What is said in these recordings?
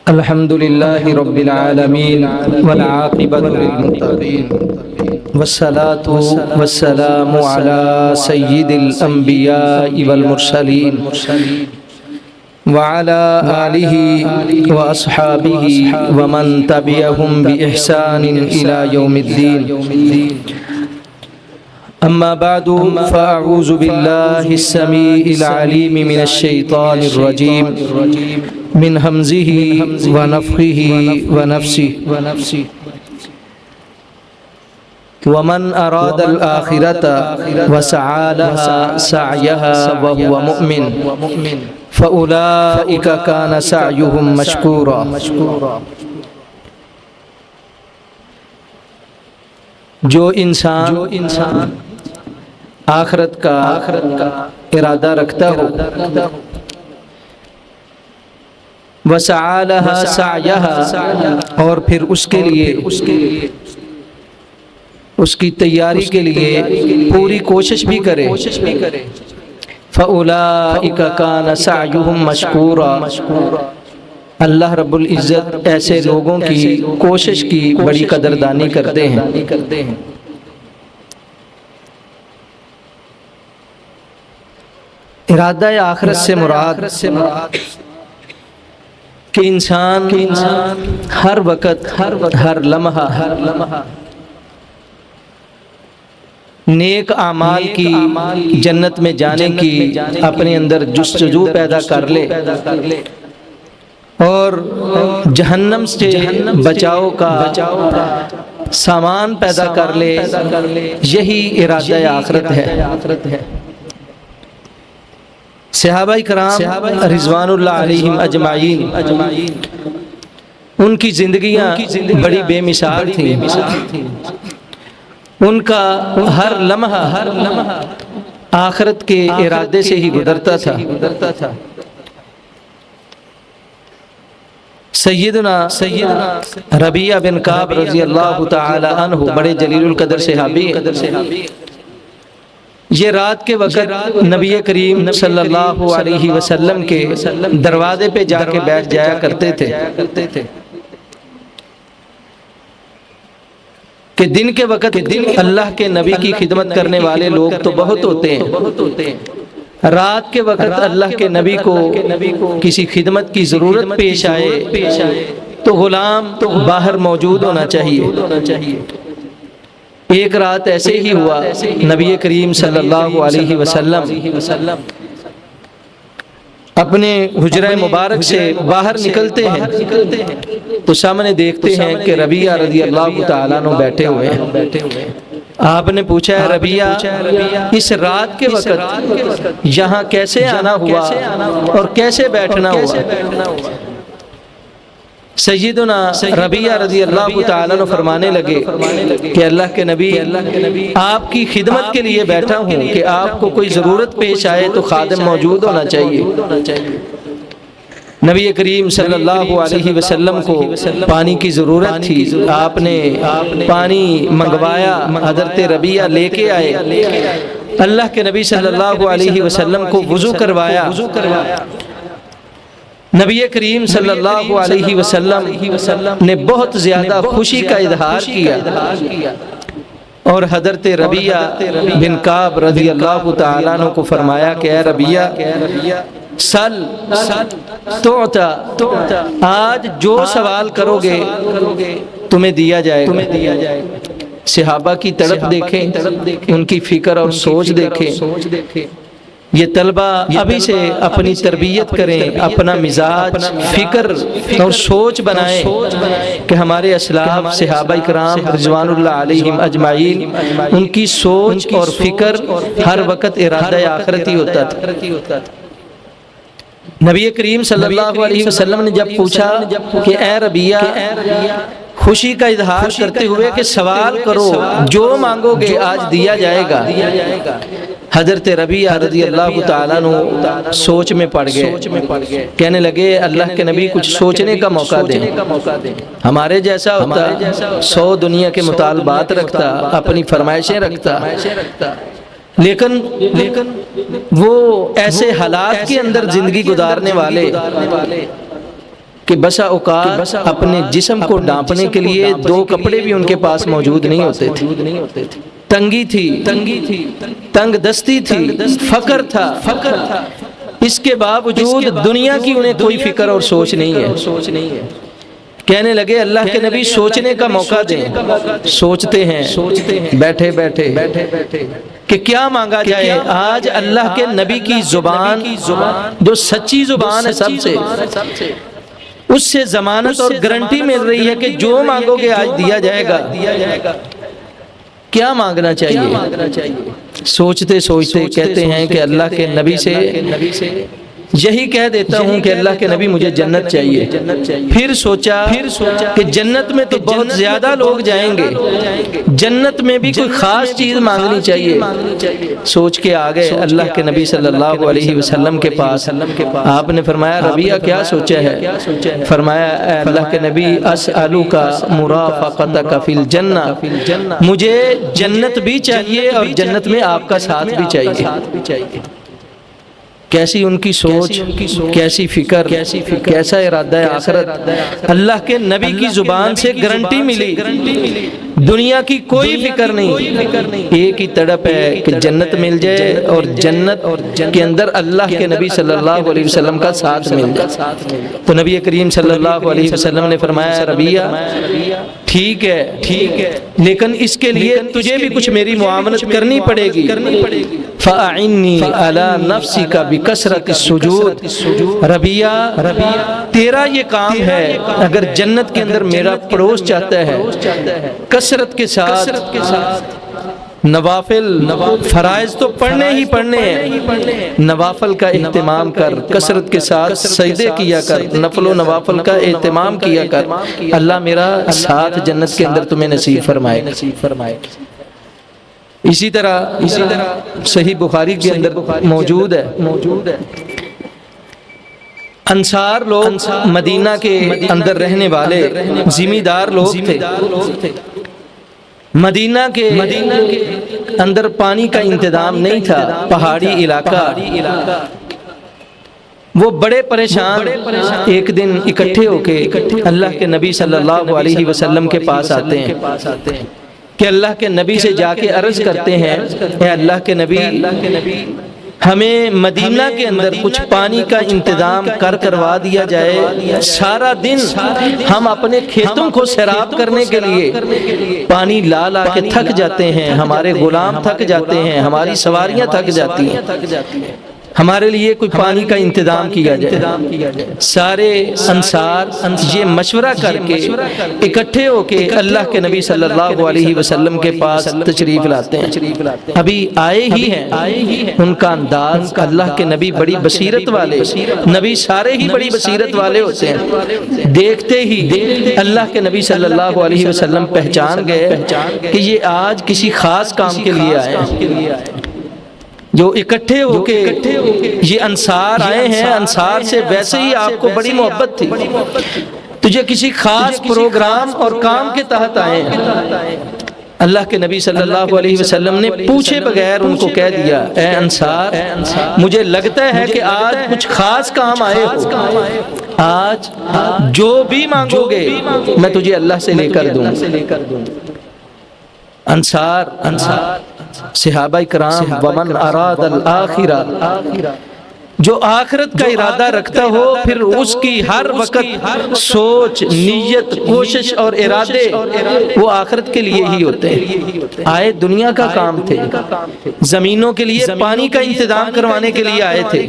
الحمد لله رب العالمين والعاقبة للمتقين والصلاة والسلام على سيد الأنبياء والمرسلين وعلى آله وأصحابه ومن تبعهم بإحسان إلى يوم الدين. أما بعد فأعوذ بالله السميع العليم من الشيطان الرجيم من همزه ونفخه ونفسه. ومن أراد الآخرة وسعى لها سعيها وهو مؤمن فأولئك كان سعيهم مشكورا. جو انسان آخرت کا ارادہ رکھتا ہو وسعى لها سعيها اور پھر اس کے لیے اس کی تیاری کے لیے پوری کوشش بھی کرے فَأُولَئِكَ كَانَ سَعْيُهُمْ مَشْكُورًا. اللہ رب العزت ایسے لوگوں کی کوشش کی بڑی قدردانی کرتے ہیں. ارادہ آخرت سے مراد کہ انسان ہر وقت ہر لمحہ نیک اعمال کی جنت میں جانے کی اپنے اندر جستجو پیدا کر لے اور جہنم سے بچاؤ کا سامان پیدا کر لے. یہی ارادہ آخرت ہے. صحابہ کرام رضوان اللہ علیہم اجمعین ان کی زندگیاں بڑی بے مثال تھیں. ان کا ہر لمحہ آخرت کے ارادے سے ہی گزرتا تھا. سیدنا ربیعہ بن کعب رضی اللہ تعالی عنہ بڑے جلیل القدر صحابی. یہ رات کے وقت نبی کریم صلی اللہ علیہ وسلم کے دروازے پہ جا کے بیٹھ جایا کرتے تھے کہ دن کے وقت اللہ کے نبی کی خدمت کرنے والے لوگ تو بہت ہوتے ہیں. رات کے وقت اللہ کے نبی کو کسی خدمت کی ضرورت پیش آئے تو غلام باہر موجود ہونا چاہیے. ایک رات ایسے ہی ہوا نبی کریم صلی اللہ علیہ وسلم اپنے حجرہ مبارک سے باہر نکلتے ہیں تو سامنے دیکھتے ہیں کہ ربیعہ رضی اللہ تعالیٰ عنہ بیٹھے ہوئے ہیں. آپ نے پوچھا ہے ربیعہ اس رات کے وقت یہاں کیسے آنا ہوا اور کیسے بیٹھنا ہوا؟ سیدنا ربیعہ رضی اللہ تعالیٰ عنہ فرمانے لگے کہ اللہ کے نبی آپ کی خدمت کے لیے بیٹھا ہوں کہ آپ کو کوئی ضرورت پیش آئے تو خادم موجود ہونا چاہیے. نبی کریم صلی اللہ علیہ وسلم کو پانی کی ضرورت تھی. آپ نے پانی منگوایا. حضرت ربیعہ لے کے آئے. اللہ کے نبی صلی اللہ علیہ وسلم کو وضو کروایا. نبی کریم صلی اللہ علیہ وسلم نے بہت زیادہ خوشی کا اظہار کیا اور حضرت ربیعہ بن کعب رضی اللہ تعالیٰ عنہ کو فرمایا کہ اے ربیعہ سل تعطا، آج جو سوال کرو گے تمہیں دیا جائے گا. صحابہ کی تڑپ دیکھیں، ان کی فکر اور سوچ دیکھیں. یہ طلبہ ابھی سے اپنی تربیت کریں، اپنا مزاج فکر اور سوچ بنائیں کہ ہمارے اسلاف صحابہ کرام رضوان اللہ علیہم اجمعین ان کی سوچ اور فکر ہر وقت ارادہ آخرتی ہوتا تھا. نبی کریم صلی اللہ علیہ وسلم نے جب پوچھا کہ اے ربیعہ خوشی کا اظہار کرتے ہوئے کہ سوال کرو، جو مانگو گے آج دیا جائے گا. حضرت ربیعہ رضی اللہ تعالیٰ عنہ سوچ میں پڑ گئے. کہنے لگے اللہ کے نبی کچھ سوچنے کا موقع دیں. ہمارے جیسا ہوتا 100 دنیا کے مطالبات رکھتا، اپنی فرمائشیں رکھتا، لیکن وہ ایسے حالات کے اندر زندگی گزارنے والے کہ بسا اوقات اپنے جسم کو ڈھانپنے کے لیے 2 کپڑے بھی ان کے پاس موجود نہیں ہوتے تھے، تنگی تھی، تنگ دستی تھی، فقر تھا، اس کے باوجود دنیا کی انہیں کوئی فکر اور سوچ نہیں ہے۔ کہنے لگے اللہ کے نبی سوچنے کا موقع دیں۔ سوچتے ہیں بیٹھے بیٹھے کہ کیا مانگا جائے۔ آج اللہ کے نبی کی زبان جو سچی زبان ہے سب سے، اس سے ضمانت اور گارنٹی مل رہی ہے کہ جو مانگو گے آج دیا جائے گا۔ کیا مانگنا چاہیے؟ سوچتے کہتے ہیں کہ اللہ کے نبی سے یہی کہہ دیتا ہوں کہ اللہ کے نبی مجھے جنت چاہیے۔ پھر سوچا کہ جنت میں تو بہت زیادہ لوگ جائیں گے، جنت میں بھی کوئی خاص چیز مانگنی چاہیے۔ سوچ کے آگے اللہ کے نبی صلی اللہ علیہ وسلم کے پاس، آپ نے فرمایا ربیہ کیا سوچا ہے؟ فرمایا اے اللہ کے نبی اسألک مرافقتک فی الجنہ، مجھے جنت بھی چاہیے اور جنت میں آپ کا ساتھ بھی چاہیے۔ کیسی ان کی سوچ، کیسی فکر، کیسا ارادہ آخرت۔ اللہ کے نبی کی زبان سے گارنٹی ملی، دنیا کی کوئی فکر نہیں، ایک ہی تڑپ ہے کہ جنت مل جائے اور جنت کے اندر اللہ کے نبی صلی اللہ علیہ وسلم کا ساتھ مل جائے۔ تو نبی کریم صلی اللہ علیہ وسلم نے فرمایا ربیہ ٹھیک ہے، لیکن اس کے لیے تجھے بھی کچھ میری معاملت کرنی پڑے گی۔ فَأَعِنِّي عَلَى نَفْسِكَ بِكَثْرَةِ السُّجُودِ، ربیہ تیرا یہ کام ہے، اگر جنت کے اندر میرا پڑوس چاہتا ہے کثرت کے ساتھ نوافل، فرائض تو پڑھنے ہی پڑھنے ہیں، نوافل کا اہتمام کر، کثرت کے ساتھ سجدے کیا کر، نفل و نوافل کا اہتمام کیا کر، اللہ میرا ساتھ جنت کے اندر تمہیں نصیب فرمائے۔ اسی طرح صحیح بخاری کے اندر موجود ہے، انصار لوگ مدینہ کے اندر رہنے والے زمیندار لوگ تھے۔ مدینہ کے اندر پانی کا انتظام نہیں تھا، پہاڑی علاقہ، وہ بڑے پریشان ایک دن اکٹھے ہو کے اللہ کے نبی صلی اللہ علیہ وسلم کے پاس آتے ہیں کہ اللہ کے نبی سے جا کے عرض کرتے ہیں اے اللہ کے نبی ہمیں مدینہ کے اندر کچھ پانی کا انتظام کروا دیا جائے، سارا دن ہم اپنے کھیتوں کو سیراب کرنے کے لیے پانی لا کے تھک جاتے ہیں، ہمارے غلام تھک جاتے ہیں، ہماری سواریاں تھک جاتی ہیں، ہمارے لیے کوئی پانی کا انتظام کیا جائے۔ سارے انصار یہ مشورہ کر کے اکٹھے ہو کے اللہ کے نبی صلی اللہ علیہ وسلم کے پاس تشریف لاتے ہیں۔ ابھی آئے ہی ہیں، ان کا انداز، اللہ کے نبی بڑی بصیرت والے، نبی سارے ہی بڑی بصیرت والے ہوتے ہیں، دیکھتے ہی اللہ کے نبی صلی اللہ علیہ وسلم پہچان گئے کہ یہ آج کسی خاص کام کے لیے آئے ہیں۔ جو اکٹھے ہو کے یہ انصار آئے ہیں، انصار سے ویسے ہی آپ کو بڑی محبت تھی، تجھے کسی خاص پروگرام اور کام کے تحت آئے ہیں۔ اللہ کے نبی صلی اللہ علیہ وسلم نے پوچھے بغیر ان کو کہہ دیا اے انصار مجھے لگتا ہے کہ آج کچھ خاص کام آئے ہو، آج جو بھی مانگو گے میں تجھے اللہ سے لے کر دوں۔ انصار صحابہ کرام ومن اراد الآخرہ، جو آخرت کا ارادہ رکھتا ہو پھر اس کی ہر وقت سوچ، نیت، کوشش اور ارادے وہ آخرت کے لیے ہی ہوتے ہیں۔ آئے دنیا کا کام تھے، زمینوں کے لیے پانی کا انتظام کروانے کے لیے آئے تھے۔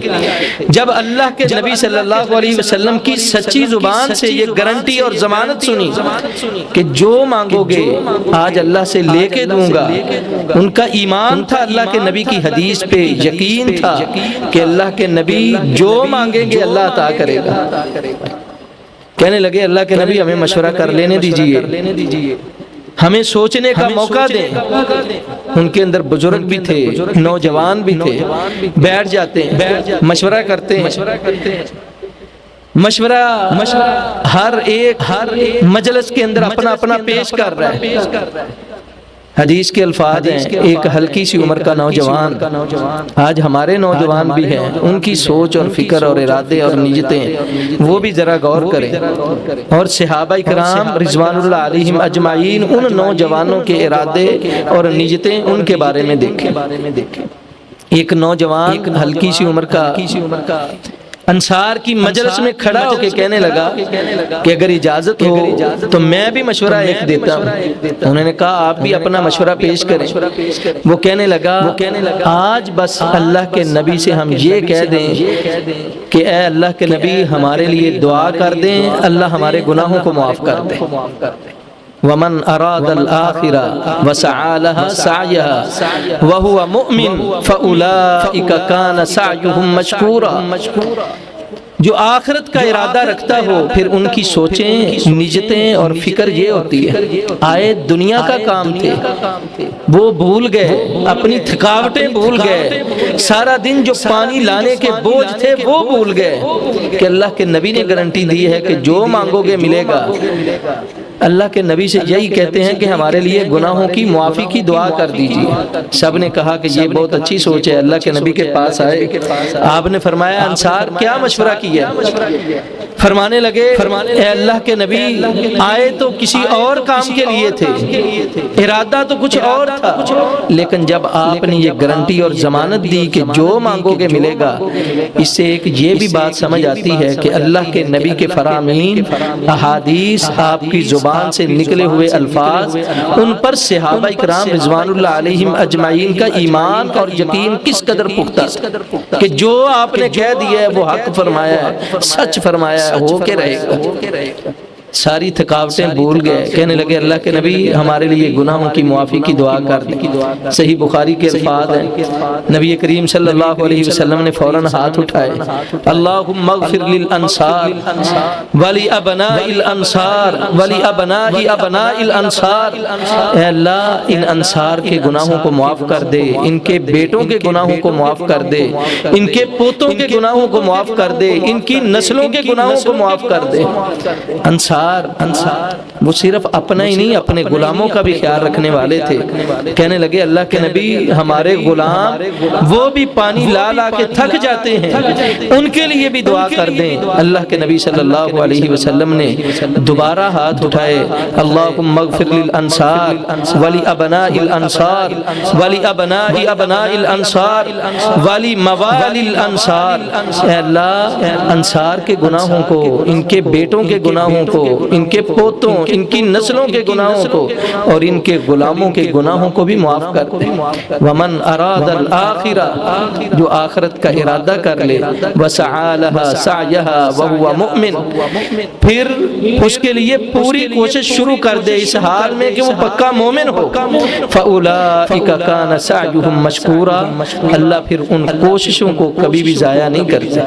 جب اللہ کے نبی صلی اللہ علیہ وسلم کی سچی زبان سے یہ گارنٹی اور ضمانت سنی کہ جو مانگو گے آج اللہ سے لے کے دوں گا، ان کا ایمان تھا اللہ کے نبی کی حدیث پہ، یقین تھا کہ اللہ کے نبی جو مانگیں گے اللہ عطا کرے گا۔ کہنے لگے اللہ کے نبی ہمیں مشورہ کر لینے دیجئے، ہمیں سوچنے کا موقع دیں۔ ان کے اندر بزرگ بھی تھے، نوجوان بھی تھے، بیٹھ جاتے ہیں، مشورہ کرتے ہیں۔ مشورہ ہر ایک مجلس کے اندر اپنا پیش کر رہا ہے۔ حدیث کے الفاظ ہیں، ایک ہلکی سی عمر کا نوجوان، آج ہمارے نوجوان بھی ہیں، ان کی سوچ اور فکر اور ارادے اور نیتیں وہ بھی ذرا غور کریں، اور صحابہ کرام رضوان اللہ علیہم اجمعین ان نوجوانوں کے ارادے اور نیتیں ان کے بارے میں دیکھیں۔ ایک نوجوان ہلکی سی عمر کا انصار کی مجلس میں کھڑا ہو کے کہنے لگا کہ اگر اجازت ہو تو میں بھی مشورہ ایک دیتا ہوں۔ انہوں نے کہا آپ بھی اپنا مشورہ پیش کریں۔ وہ کہنے لگا آج بس اللہ کے نبی سے ہم یہ کہہ دیں کہ اے اللہ کے نبی ہمارے لیے دعا کر دیں، اللہ ہمارے گناہوں کو معاف کر دے۔ ومن اراد الآخرة وسعى لها سعيها وهو مؤمن فأولئك كان سعيهم مشكورا۔ جو آخرت کا ارادہ رکھتا ہو پھر ان کی سوچیں، نیتیں اور فکر یہ ہوتی ہے آئے دنیا کا کام تھے، وہ بھول گئے، اپنی تھکاوٹیں بھول گئے، سارا دن جو پانی لانے کے بوجھ تھے وہ بھول گئے کہ اللہ کے نبی نے گارنٹی دی ہے کہ جو مانگو گے ملے گا۔ اللہ کے نبی سے یہی کہتے ہیں کہ ہمارے لیے گناہوں کی معافی کی دعا کر دیجیے۔ سب نے کہا کہ یہ بہت اچھی سوچ ہے، اللہ کے نبی کے پاس آئے، آپ نے فرمایا انصار کیا مشورہ کیا؟ فرمانے لگے اے اللہ کے نبی آئے تو کسی اور کام کے لیے تھے، ارادہ تو کچھ اور تھا، لیکن جب آپ نے یہ گارنٹی اور ضمانت دی کہ جو مانگو گے ملے گا، اس سے ایک یہ بھی بات سمجھ آتی ہے کہ اللہ کے نبی کے فرامین احادیث، آپ کی زبان سے نکلے ہوئے الفاظ، ان پر صحابہ کرام رضوان اللہ علیہم اجمعین کا ایمان اور یقین کس قدر پختہ کہ جو آپ نے کہہ دیا ہے وہ حق فرمایا ہے، سچ فرمایا ہے، ہو کے رہے گا۔ ساری تھکاوٹیں بھول گئے، کہنے لگے اللہ کے نبی ہمارے لیے گناہوں کی معافی کی دعا کر دیں۔ صحیح بخاری کے الفاظ ہیں، نبی کریم صلی اللہ علیہ وسلم نے فوراً ہاتھ اٹھائے، اللہم اغفر للانصار ولی ابناء الانصار ولی ابناء ابناء الانصار، اے اللہ ان انصار کے گناہوں کو معاف کر دے، ان کے بیٹوں کے گناہوں کو معاف کر دے، ان کے پوتوں کے گناہوں کو معاف کر دے، ان کی نسلوں کے گناہوں کو معاف کر دے۔ انصار وہ صرف اپنا ہی نہیں اپنے غلاموں کا بھی خیال رکھنے والے تھے۔ کہنے لگے اللہ کے نبی ہمارے غلام وہ بھی پانی لا لا کے تھک جاتے ہیں، ان کے لیے بھی دعا کر دیں۔ اللہ کے نبی صلی اللہ علیہ وسلم نے دوبارہ ہاتھ اٹھائے، اللہم اغفر للانصار ولی ابناء الانصار ولی ابناء ابناء الانصار ولی موالی الانصار، اے اللہ انصار کے گناہوں کو، ان کے بیٹوں کے گناہوں کو، ان کے پوتوں، ان کی نسلوں کے گناہوں کو اور ان کے غلاموں کے گناہوں کو بھی معاف کر دے۔ ومن اراد الآخرہ، جو آخرت کا ارادہ کر لے، وسعى لها سعيها وهو مؤمن، پھر اس کے لیے پوری کوشش شروع کر دے اس حال میں کہ وہ پکا مومن ہو، فأولئک کان سعیهم مشکورا، اللہ پھر ان کوششوں کو کبھی بھی ضائع نہیں کرتا۔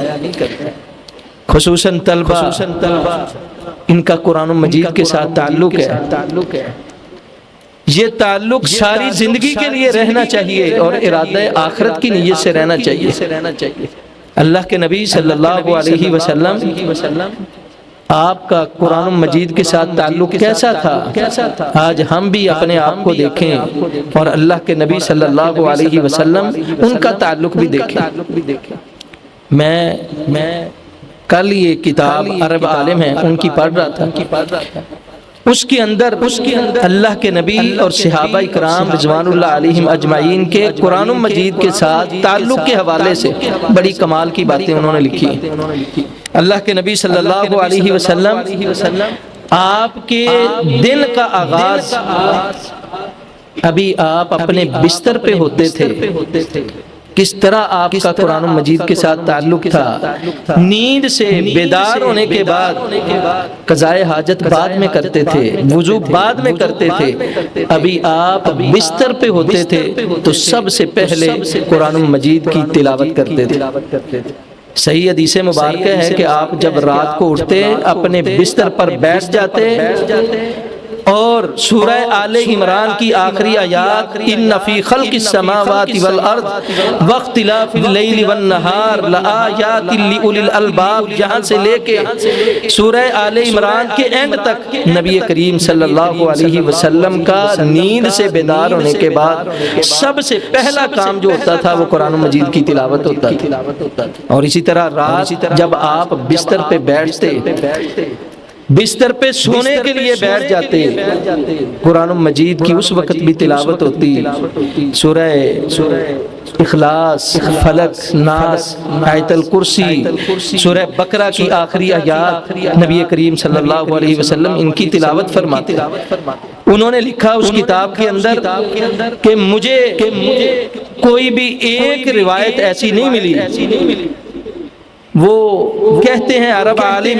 خصوصاً طلبہ، ان کا قرآن مجید کے ساتھ تعلق ہے، یہ تعلق ساری زندگی کے لیے رہنا چاہیے اور ارادہ آخرت کی نیت سے رہنا چاہیے۔ اللہ کے نبی صلی اللہ علیہ وسلم آپ کا قرآن مجید کے ساتھ تعلق کیسا تھا؟ آج ہم بھی اپنے آپ کو دیکھیں اور اللہ کے نبی صلی اللہ علیہ وسلم ان کا تعلق بھی دیکھیں۔ میں کل یہ کتاب عرب عالم ہیں ان کی پڑھ رہا تھا، اس کے اندر اللہ کے نبی اور صحابہ کرام رضوان اللہ علیہم اجمعین کے قرآن مجید کے ساتھ تعلق کے حوالے سے بڑی کمال کی باتیں انہوں نے لکھی۔ اللہ کے نبی صلی اللہ علیہ وسلم آپ کے دن کا آغاز ابھی آپ اپنے بستر پہ ہوتے تھے، کس طرح آپ کا قرآن مجید کے ساتھ تعلق تھا، نیند سے بیدار ہونے کے بعد قضائے حاجت بعد میں کرتے تھے، وضو بعد میں کرتے تھے، ابھی آپ بستر پہ ہوتے تھے تو سب سے پہلے قرآن مجید کی تلاوت کرتے تھے۔ صحیح حدیث مبارکہ ہے کہ آپ جب رات کو اٹھتے اپنے بستر پر بیٹھ جاتے اور سورہ آل عمران کی آخری آیات ان فی خلق السماوات والارض واختلاف اللیل والنہار لآیات لأولی الالباب، جہاں سے لے کے سورہ آل عمران کے اینڈ تک نبی کریم صلی اللہ علیہ وسلم کا نیند سے بیدار ہونے کے بعد سب سے پہلا کام جو ہوتا تھا وہ قرآن مجید کی تلاوت ہوتا تھا۔ اور اسی طرح رات جب آپ بستر پہ بیٹھتے، بستر پہ سونے کے لیے بیٹھ جاتے، قرآن مجید کی اس وقت بھی تلاوت ہوتی، سورہ اخلاص، فلق، ناس، آیت الکرسی، سورہ بقرہ کی آخری آیات نبی کریم صلی اللہ علیہ وسلم ان کی تلاوت فرماتے۔ انہوں نے لکھا اس کتاب کے اندر کہ مجھے کوئی بھی ایک روایت ایسی نہیں ملی، وہ کہتے ہیں عرب عالم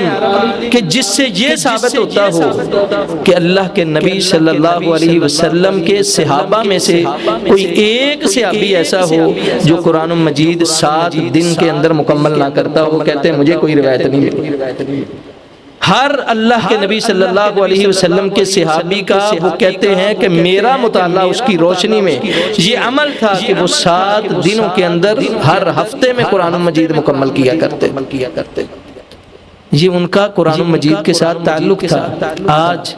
کہ جس سے یہ ثابت ہوتا ہو کہ اللہ کے نبی صلی اللہ علیہ وسلم کے صحابہ میں سے کوئی ایک صحابی ایسا ہو جو قرآن مجید 7 دن کے اندر مکمل نہ کرتا ہو، کہتے ہیں مجھے کوئی روایت نہیں ملی۔ ہر اللہ کے نبی صلی اللہ علیہ وسلم کے صحابی کا وہ کہتے ہیں کہ میرا مطالعہ اس کی روشنی میں یہ عمل تھا کہ وہ 7 دنوں کے اندر ہر ہفتے میں قرآن مجید مکمل کیا کرتے۔ یہ ان کا قرآن مجید کے ساتھ تعلق تھا۔ آج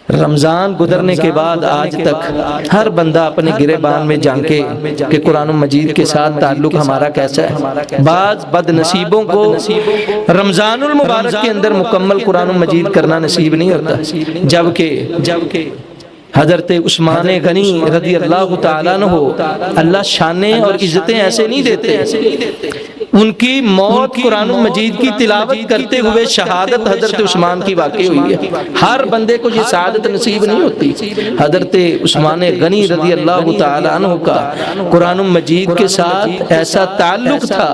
رمضان گزرنے کے بعد آج تک ہر بندہ اپنے گریبان میں جھانکے کہ قرآن مجید کے ساتھ تعلق ہمارا کیسا ہے۔ بعض بد نصیبوں کو رمضان المبارک کے اندر مکمل قرآن مجید کرنا نصیب نہیں ہوتا، جبکہ حضرت عثمان غنی رضی اللہ تعالیٰ عنہ، اللہ شانیں اور عزتیں ایسے نہیں دیتے، ان کی موت قرآن مجید کی تلاوت کرتے ہوئے شہادت حضرت عثمان کی واقع ہوئی ہے۔ ہر بندے کو یہ سعادت نصیب نہیں ہوتی۔ حضرت عثمان غنی رضی اللہ تعالی عنہ کا قرآن مجید کے ساتھ ایسا تعلق تھا،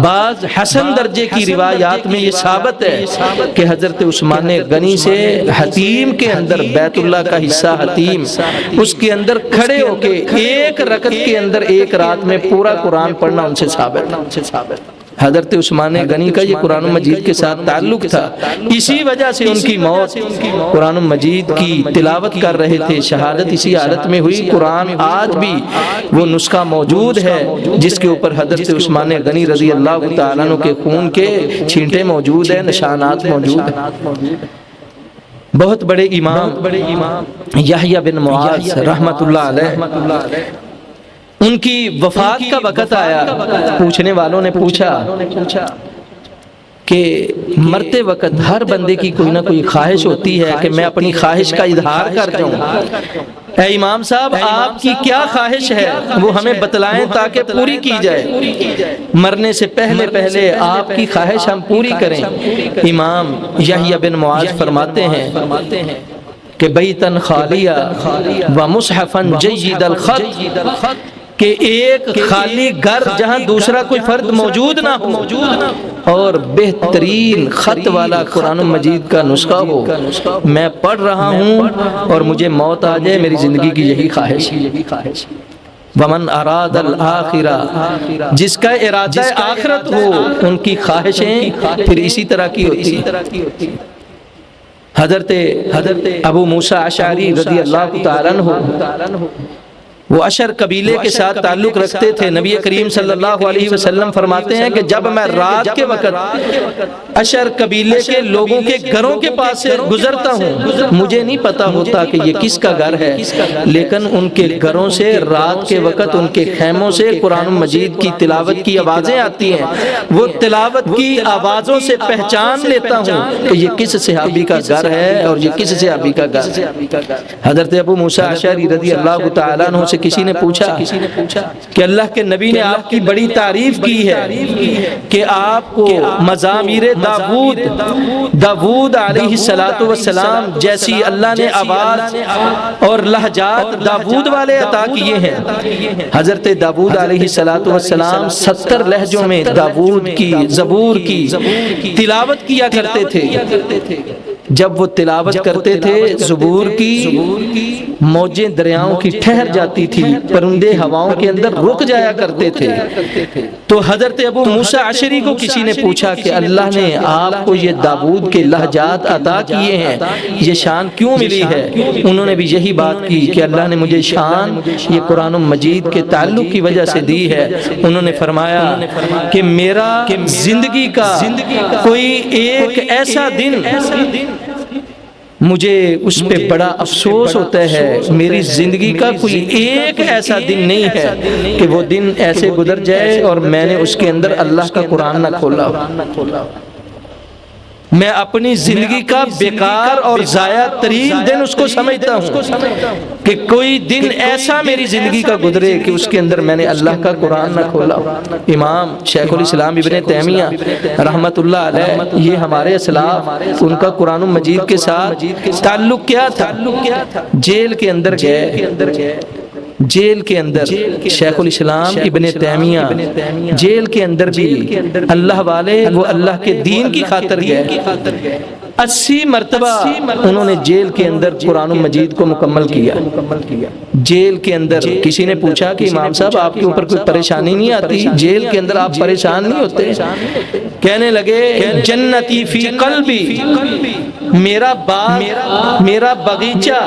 بعض حسن درجے کی روایات میں یہ ثابت ہے کہ حضرت عثمان غنی سے حتیم کے اندر بیت اللہ کا حصہ حتیم، اس کے اندر کھڑے ہو کے ایک رکعت کے اندر ایک رات میں پورا قرآن پڑھنا ان سے ثابت ہے۔ حضرت عثمان غنی کا یہ قرآن مجید کے ساتھ تعلق تھا، اسی وجہ سے ان کی موت قرآن مجید کی تلاوت کر رہے تھے، شہادت اسی حالت میں ہوئی۔ قرآن آج بھی وہ نسخہ موجود ہے جس کے اوپر حضرت عثمان غنی رضی اللہ تعالیٰ عنہ کے خون کے چھینٹے موجود ہیں، نشانات موجود ہیں۔ بہت بڑے امام یحییٰ بن معاذ رحمۃ اللہ علیہ، ان کی وفات کا وقت آیا، پوچھنے والوں نے پوچھا کہ مرتے وقت ہر بندے کی کوئی نہ کوئی خواہش ہوتی ہے کہ میں اپنی خواہش کا اظہار کر جاؤں، اے امام صاحب آپ کی کیا خواہش ہے وہ ہمیں بتلائیں تاکہ پوری کی جائے، مرنے سے پہلے آپ کی خواہش ہم پوری کریں۔ امام یحییٰ بن معاذ فرماتے ہیں کہ بیتن خالیہ و مصحفن جید الخط، کہ ایک خالی گھر جہاں دوسرا کوئی فرد موجود نہ ہو اور بہترین خط والا قرآن مجید کا نسخہ ہو، میں پڑھ رہا ہوں اور مجھے موت آ جائے، میری زندگی کی یہی خواہش ہے۔ ومن اراد الآخرہ، جس کا ارادہ آخرت ہو ان کی خواہشیں پھر اسی طرح کی ہوتی۔ حضرت ابو موسیٰ اشعری رضی اللہ تعالیٰ عنہ وہ اشر قبیلے کے ساتھ تعلق رکھتے تھے۔ نبی کریم صلی اللہ علیہ وسلم فرماتے ہیں کہ جب میں رات کے وقت اشر قبیلے کے لوگوں کے گھروں کے پاس سے گزرتا ہوں، مجھے نہیں پتا ہوتا کہ یہ کس کا گھر ہے، لیکن ان کے گھروں سے رات کے وقت ان کے خیموں سے قرآن مجید کی تلاوت کی آوازیں آتی ہیں، وہ تلاوت کی آوازوں سے پہچان لیتا ہوں کہ یہ کس صحابی کا گھر ہے اور یہ کس صحابی کا گھر ہے۔ حضرت ابو موسیٰ اشعری رضی اللہ تعالیٰ عنہ سے کسی نے پوچھا کہ اللہ کے نبی نے آپ کی بڑی تعریف کی ہے کہ آپ کو مزامیر داود علیہ السلام جیسی اللہ نے آواز اور لہجات داود والے عطا کیے ہیں۔ حضرت داود علیہ السلام 70 لہجوں میں داود کی زبور کی تلاوت کیا کرتے تھے۔ جب وہ تلاوت کرتے تھے زبور کی موجیں دریاؤں کی ٹھہر جاتی تھی، پرندے ہواؤں کے اندر رک جایا کرتے تھے۔ تو حضرت ابو موسیٰ اشعری کو کسی نے پوچھا کہ اللہ نے آپ کو یہ داؤد کے لہجات عطا کیے ہیں، یہ شان کیوں ملی ہے؟ انہوں نے بھی یہی بات کی کہ اللہ نے مجھے شان یہ قرآن مجید کے تعلق کی وجہ سے دی ہے۔ انہوں نے فرمایا کہ میرا زندگی کا کوئی ایک ایسا دن مجھے اس پہ بڑا افسوس ہوتا ہے، میری زندگی کا کوئی ایک ایسا دن نہیں ہے کہ وہ دن ایسے گزر جائے اور میں نے اس کے اندر اللہ کا قرآن نہ کھولا ہو۔ میں اپنی زندگی کا بیکار اور ضائع ترین دن اس کو سمجھتا ہوں کہ کوئی دن ایسا میری زندگی کا گزرے کہ اس کے اندر میں نے اللہ کا قرآن نہ کھولا ہو۔ امام شیخ الاسلام ابن تیمیہ رحمت اللہ علیہ، یہ ہمارے اسلاف، ان کا قرآن مجید کے ساتھ تعلق کیا تھا؟ جیل کے اندر گئے، جیل کے اندر شیخ الاسلام ابن تیمیہ جیل کے اندر بھی اللہ والے وہ اللہ کے دین کی خاطر گئے، 80 مرتبہ انہوں نے جیل کے اندر قرآن مجید کو مکمل کیا۔ جیل کے اندر کسی نے پوچھا کہ امام صاحب آپ کے اوپر کوئی پریشانی نہیں آتی؟ جیل کے اندر آپ پریشان نہیں ہوتے؟ کہنے لگے جنتی فی قلبی، میرا باغ، میرا باغیچہ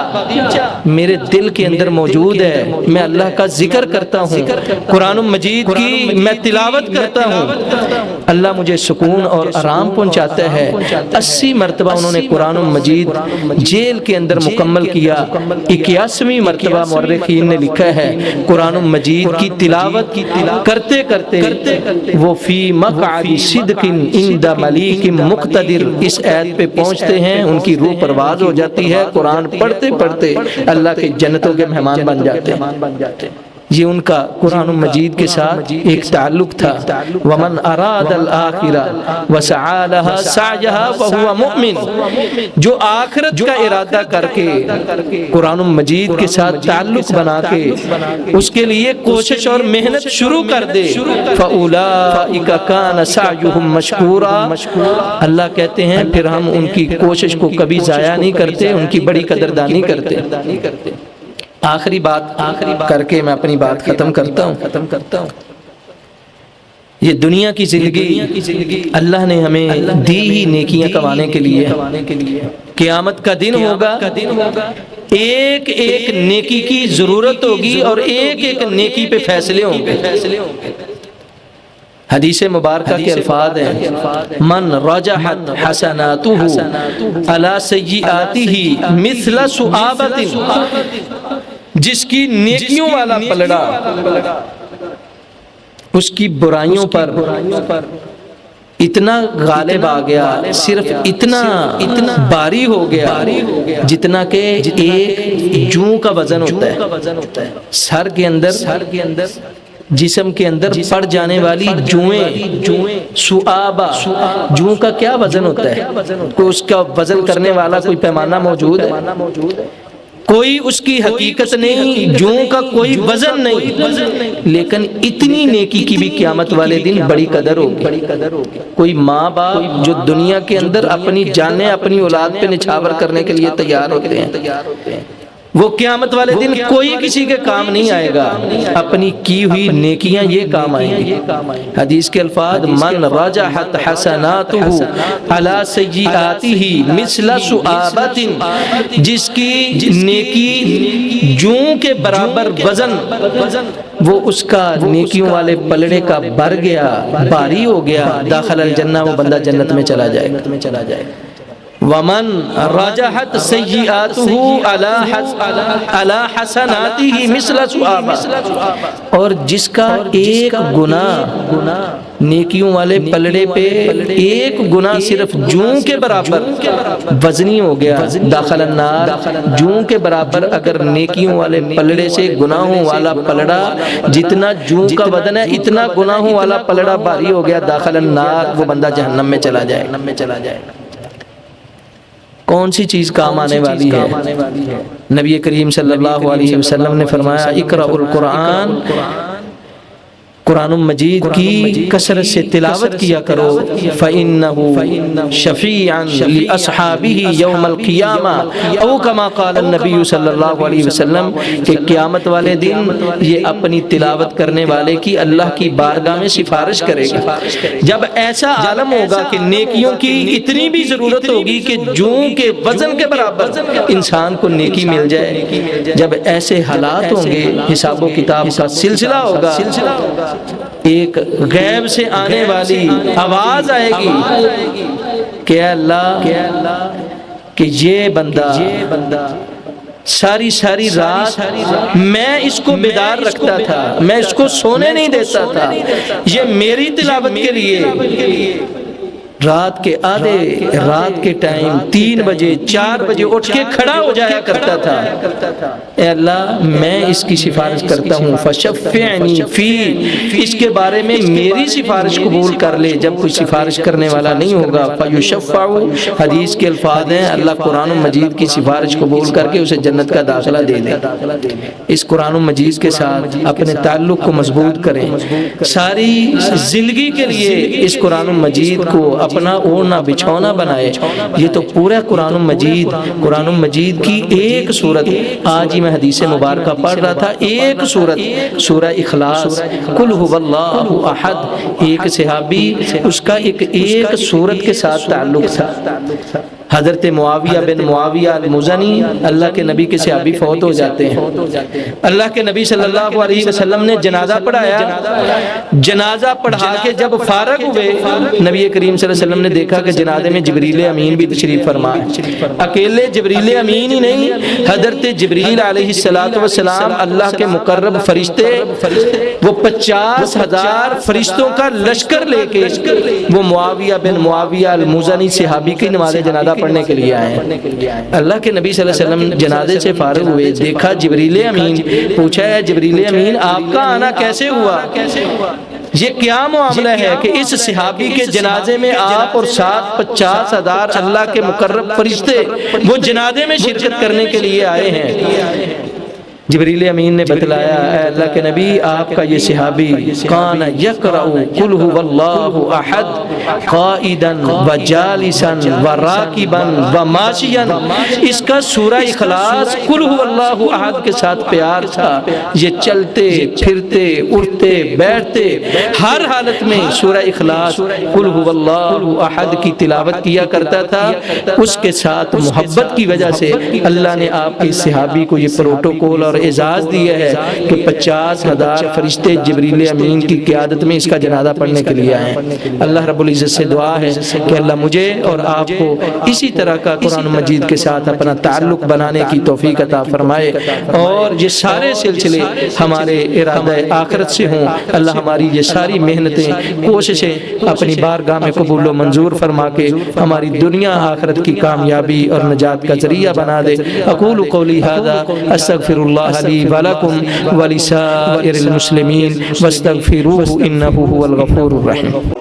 میرے دل کے اندر موجود ہے، میں اللہ کا ذکر کرتا ہوں، قرآن مجید کی میں تلاوت کرتا ہوں، اللہ مجھے سکون اور آرام پہنچاتا ہے۔ 80 مرتبہ انہوں نے قرآن مجید جیل کے اندر مکمل کیا۔ 81ویں مرتبہ مورخین نے لکھا ہے قرآن مجید کی تلاوت کرتے کرتے وہ فی مقعد صدق عند ملیک مقتدر اس آیت پہ پہنچتے ہیں، ان کی روح پرواز ہو جاتی ہے، قرآن پڑھتے پڑھتے اللہ کے جنتوں کے مہمان بن جاتے ہیں۔ یہ ان کا قرآن مجید کے ساتھ ایک تعلق تھا۔ وَمَنْ أَرَادَ الْآخِرَةَ وَسَعَى لَهَا سَعْيَهَا فَهُوَ مُؤْمِنٌ، جو آخرت کا ارادہ کر کے قرآن مجید کے ساتھ تعلق بنا کے اس کے لیے کوشش اور محنت شروع کر دے، فَأُولَئِكَ كَانَ سَعْيُهُمْ مَشْكُورًا، اللہ کہتے ہیں پھر ہم ان کی کوشش کو کبھی ضائع نہیں کرتے، ان کی بڑی قدردانی کرتے۔ آخری بات کر کے میں اپنی بات ختم کرتا ہوں۔ یہ دنیا کی زندگی اللہ نے ہمیں دی ہی نیکیاں کمانے کے لیے۔ قیامت کا دن ہوگا، ایک ایک نیکی کی ضرورت ہوگی اور ایک ایک نیکی پہ فیصلے ہوں گے۔ حدیث مبارکہ کے الفاظ ہیں من رجحت حسناتہ علی سیئاتہ مثل سعابۃ، جس کی نیکیوں والا پلڑا اس کی برائیوں پر اتنا غالب آ گیا، صرف اتنا باری ہو گیا جتنا کہ ایک جوں کا وزن ہوتا ہے۔ سر کے اندر جسم کے اندر پڑ جانے والی جوئیں، سعابہ، جوں کا کیا وزن ہوتا ہے؟ کوئی اس کا وزن کرنے والا کوئی پیمانہ موجود ہے؟ کوئی اس کی حقیقت نہیں، جوں کا کوئی وزن نہیں، لیکن اتنی نیکی کی بھی قیامت والے دن بڑی قدر ہوگی۔ کوئی ماں باپ جو دنیا کے اندر اپنی جانیں اپنی اولاد پہ نچھاور کرنے کے لیے تیار ہوتے ہیں، وہ قیامت والے دن کوئی کسی کے کام نہیں آئے گا، اپنی کی ہوئی نیکیاں یہ کام آئیں گی۔ حدیث کے الفاظ من رجحت حسناتہ علی سیئاتہ مثل سعابۃ، جس کی نیکی جوں کے برابر وزن وہ اس کا نیکیوں والے پلڑے کا بھر گیا، باری ہو گیا، داخل الجنہ، وہ بندہ جنت میں چلا جائے گا۔ ومن رجحت سیئاتہ علی حسناتہ مثل سعابہ، اور جس کا ایک گناہ نیکیوں والے پلڑے پہ ایک گناہ صرف جوں کے برابر وزنی ہو گیا، داخل النار، جوں کے برابر اگر نیکیوں والے پلڑے سے گناہوں والا پلڑا جتنا جوں کا وزن ہے اتنا گناہوں والا پلڑا بھاری ہو گیا، داخل النار، وہ بندہ جہنم میں چلا جائے۔ کون سی چیز کام آنے والی ہے؟ نبی کریم صلی اللہ علیہ وسلم نے فرمایا اقرأ القرآن قرآن مجید کی کثرت سے تلاوت کیا کرو فَإِنَّهُ شَفِيعًا لِأَصْحَابِهِ يَوْمَ الْقِيَامَةِ او کما قال النبی صلی اللہ علیہ وسلم کہ قیامت والے دن یہ اپنی تلاوت کرنے والے کی اللہ کی بارگاہ میں سفارش کرے گا۔ جب ایسا عالم ہوگا کہ نیکیوں کی اتنی بھی ضرورت ہوگی کہ جوں کے وزن کے برابر انسان کو نیکی مل جائے، جب ایسے حالات ہوں گے حساب و کتاب کا سلسلہ ہوگا، ایک غیب سے آنے والی آواز آئے گی کہ اللہ کہ یہ بندہ ساری رات میں اس کو بیدار رکھتا تھا، میں اس کو سونے نہیں دیتا تھا، یہ میری تلاوت کے لیے رات کے آدھے رات کے ٹائم 3 بجے 4 بجے اٹھ کے کھڑا ہو جایا کرتا تھا۔ اے اللہ میں اس کی سفارش کرتا ہوں، فشفعنی فی، اس کے بارے میں میری سفارش قبول کر لے۔ جب کوئی سفارش کرنے والا نہیں ہوگا فیشفع، حدیث کے الفاظ ہیں اللہ قرآن مجید کی سفارش قبول کر کے اسے جنت کا داخلہ دے دے۔ اس قرآن مجید کے ساتھ اپنے تعلق کو مضبوط کریں، ساری زندگی کے لیے اس قرآن مجید کو اپنا اوڑھنا بچھونا بنائے۔ یہ تو پورا قرآن مجید کی ایک سورت، آج ہی میں حدیث مبارکہ پڑھ رہا تھا، ایک سورت سورہ اخلاص، قل هو اللہ احد، ایک صحابی اس کا ایک سورت کے ساتھ تعلق تھا۔ حضرت معاویہ بن معاویہ المزنی، اللہ کے نبی کے صحابی فوت ہو جاتے ہیں، اللہ کے نبی صلی اللہ علیہ وسلم نے جنازہ پڑھایا، جنازہ پڑھا کے جب فارغ ہوئے نبی کریم صلی اللہ علیہ وسلم نے دیکھا کہ جنازے میں جبریل امین بھی تشریف فرما ہے۔ اکیلے جبریل امین ہی نہیں، حضرت جبریل علیہ السلام اللہ کے مقرب فرشتے، وہ 50,000 فرشتوں کا لشکر لے کے وہ معاویہ بن معاویہ المزنی صحابی کی نماز جنازہ پڑھنے کے لیے آئے ہیں۔ اللہ کے نبی صلی اللہ علیہ وسلم جنازے سے فارغ ہوئے، دیکھا جبریل امین، پوچھا ہے جبریل امین آپ کا آنا کیسے ہوا؟ یہ کیا معاملہ ہے کہ اس صحابی کے جنازے میں آپ اور ساتھ 50,000 اللہ کے مقرب فرشتے وہ جنازے میں شرکت کرنے کے لیے آئے ہیں؟ جبریل امین نے بتلایا اے اللہ کے نبی آپ کا یہ صحابی کان یقرأ قل هو اللہ احد قائدا وجالسا وراکبا وماشیا، اس کا سورہ اخلاص قل هو اللہ احد کے ساتھ پیار تھا، یہ چلتے پھرتے اٹھتے بیٹھتے ہر حالت میں سورہ اخلاص قل هو اللہ احد کی تلاوت کیا کرتا تھا۔ اس کے ساتھ محبت کی وجہ سے اللہ نے آپ کے صحابی کو یہ پروٹوکول اور اعزاز دیا ہے کہ 50,000 فرشتے جبریل امین کی قیادت میں اس کا جنازہ پڑھنے کے لیے آئے ہیں۔ اللہ رب العزت سے دعا ہے کہ اللہ مجھے اور آپ کو اسی طرح کا قرآن مجید کے ساتھ اپنا تعلق بنانے کی توفیق عطا فرمائے، اور یہ سارے سلسلے ہمارے ارادہ آخرت سے ہوں۔ اللہ ہماری یہ ساری محنتیں کوششیں اپنی بارگاہ میں قبول و منظور فرما کے ہماری دنیا آخرت کی کامیابی اور نجات کا ذریعہ بنا دے۔ اقول قولی ھذا استغفر اللہ لی ولکم ولسائر المسلمین واستغفروہ انہ هو الغفور الرحیم۔